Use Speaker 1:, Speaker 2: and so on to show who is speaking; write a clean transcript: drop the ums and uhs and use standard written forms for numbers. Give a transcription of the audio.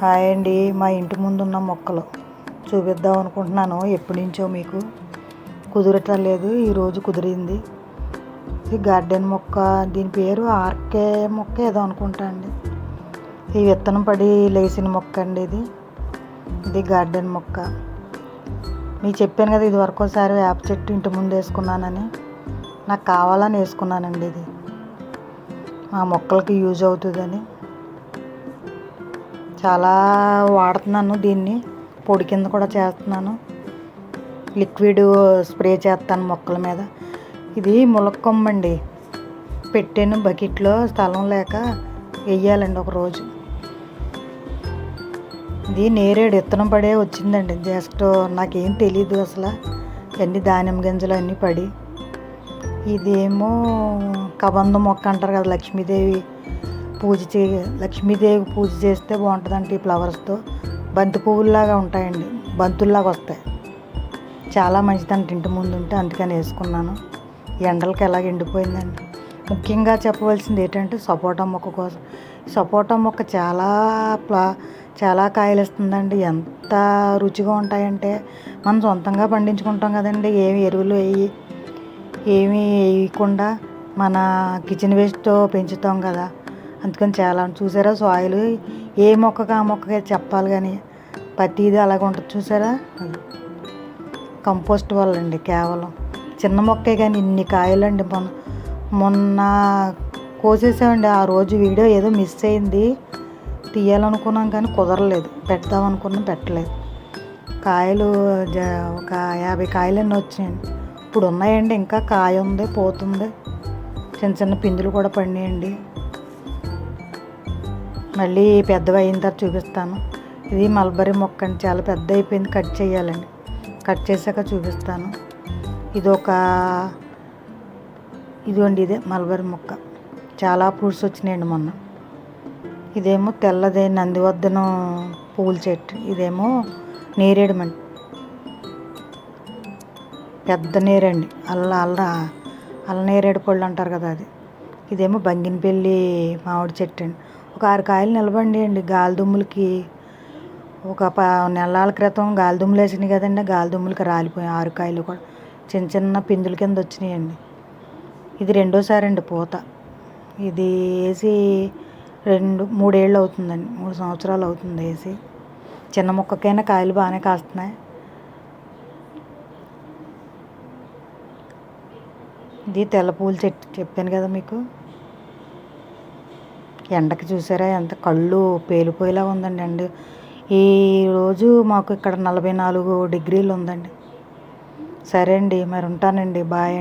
Speaker 1: Hi అండి. మా ఇంటి ముందున్న మొక్కలు చూపిద్దాం అనుకుంటున్నాను. ఎప్పటి నుంచో మీకు కుదరటలేదు, ఈరోజు కుదిరింది. ఇది గార్డెన్ మొక్క, దీని పేరు ఆర్కే మొక్క ఏదో అనుకుంటా అండి. ఈ విత్తనం పడి లేచిన మొక్క అండి. ఇది గార్డెన్ మొక్క. మీకు చెప్పాను కదా, ఇది వరకు ఒకసారి వేప చెట్టు ఇంటి ముందు వేసుకున్నానని. నాకు కావాలని వేసుకున్నానండి. ఇది మా మొక్కలకి యూజ్ అవుతుందని చాలా వాడుతున్నాను. దీన్ని పొడి కింద కూడా చేస్తున్నాను. లిక్విడ్ స్ప్రే చేస్తాను మొక్కల మీద. ఇది ములక్కొమ్మ అండి. పెట్టాను బకెట్లో, స్థలం లేక వెయ్యాలండి ఒకరోజు. ఇది నేరేడు విత్తనం పడే వచ్చిందండి. జస్ట్ నాకేం తెలీదు అసలు. అన్ని దానిమ్మ గింజలు అన్నీ పడి. ఇదేమో కబంధ మొక్క అంటారు కదా, లక్ష్మీదేవి పూజ చేస్తే బాగుంటుందంటే ఈ ఫ్లవర్స్తో బంతి పువ్వుల్లాగా ఉంటాయండి, బంతుల్లాగా వస్తాయి. చాలా మంచిదంటే ఇంటి ముందు ఉంటే, అందుకని వేసుకున్నాను. ఎండలకి ఎలాగ ఎండిపోయిందండి. ముఖ్యంగా చెప్పవలసింది ఏంటంటే సపోటా మొక్క కోసం. సపోటా మొక్క చాలా కాయలు ఇస్తుందండి. ఎంత రుచిగా ఉంటాయంటే, మనం సొంతంగా పండించుకుంటాం కదండి, ఏమి ఎరువులు ఏమీ వేయకుండా మన కిచెన్ వేస్ట్తో పెంచుతాం కదా. అందుకని చాలా చూసారా, సాయిల్ ఏ మొక్కగా ఆ మొక్కగా చెప్పాలి కానీ ప్రతిదీ అలాగ ఉంటుంది. చూసారా, కంపోస్ట్ వల్ల అండి. కేవలం చిన్న మొక్కే కానీ ఇన్ని కాయలండి. మొన్న కోసేసామండి. ఆ రోజు వీడియో ఏదో మిస్ అయింది, తీయాలనుకున్నాం కానీ కుదరలేదు. పెడదామనుకున్నాం, పెట్టలేదు. కాయలు ఒక 50 కాయలన్నీ వచ్చినాయండి. ఇప్పుడు ఉన్నాయండి, ఇంకా కాయ ఉంది, పోతుంది. చిన్న చిన్న పిందులు కూడా పడినాయండి. మళ్ళీ పెద్దవి అయిన తర్వాత చూపిస్తాను. ఇది మల్బరీ మొక్క అండి. చాలా పెద్ద అయిపోయింది, కట్ చేయాలండి. కట్ చేశాక చూపిస్తాను. ఇదే మల్బరీ మొక్క. చాలా ఫ్రూట్స్ వచ్చినాయండి మొన్న. ఇదేమో తెల్లదే నందివర్ధనం పూల చెట్టు. ఇదేమో నేరేడు మండి, పెద్ద నేరండి. అల్ల నేరేడు పళ్ళు అంటారు కదా, అది. ఇదేమో బంగినపల్లి మామిడి చెట్టు అండి. ఒక 6 కాయలు నిలబండి అండి. గాలిదుమ్ములకి ఒక నెలల క్రితం గాలిదుమ్ములు వేసినాయి కదండి, గాలిదుమ్ములకి రాలిపోయాయి 6 కాయలు కూడా. చిన్న చిన్న పిందుల కింద వచ్చినాయండి. ఇది రెండోసారి అండి పూత. ఇది వేసి 3 ఏళ్ళు అవుతుందండి, 3 సంవత్సరాలు అవుతుంది వేసి. చిన్న మొక్కకైనా కాయలు బాగానే కాస్తున్నాయి. ఇది తెల్ల పూల చెట్టు చెప్పాను కదా మీకు. ఎండకి చూసారా ఎంత కళ్ళు పేలిపోయేలా ఉందండి ఎండ. ఈరోజు మాకు ఇక్కడ 44 డిగ్రీలు ఉందండి. సరే అండి, మరి ఉంటానండి. బాయ్ అండి.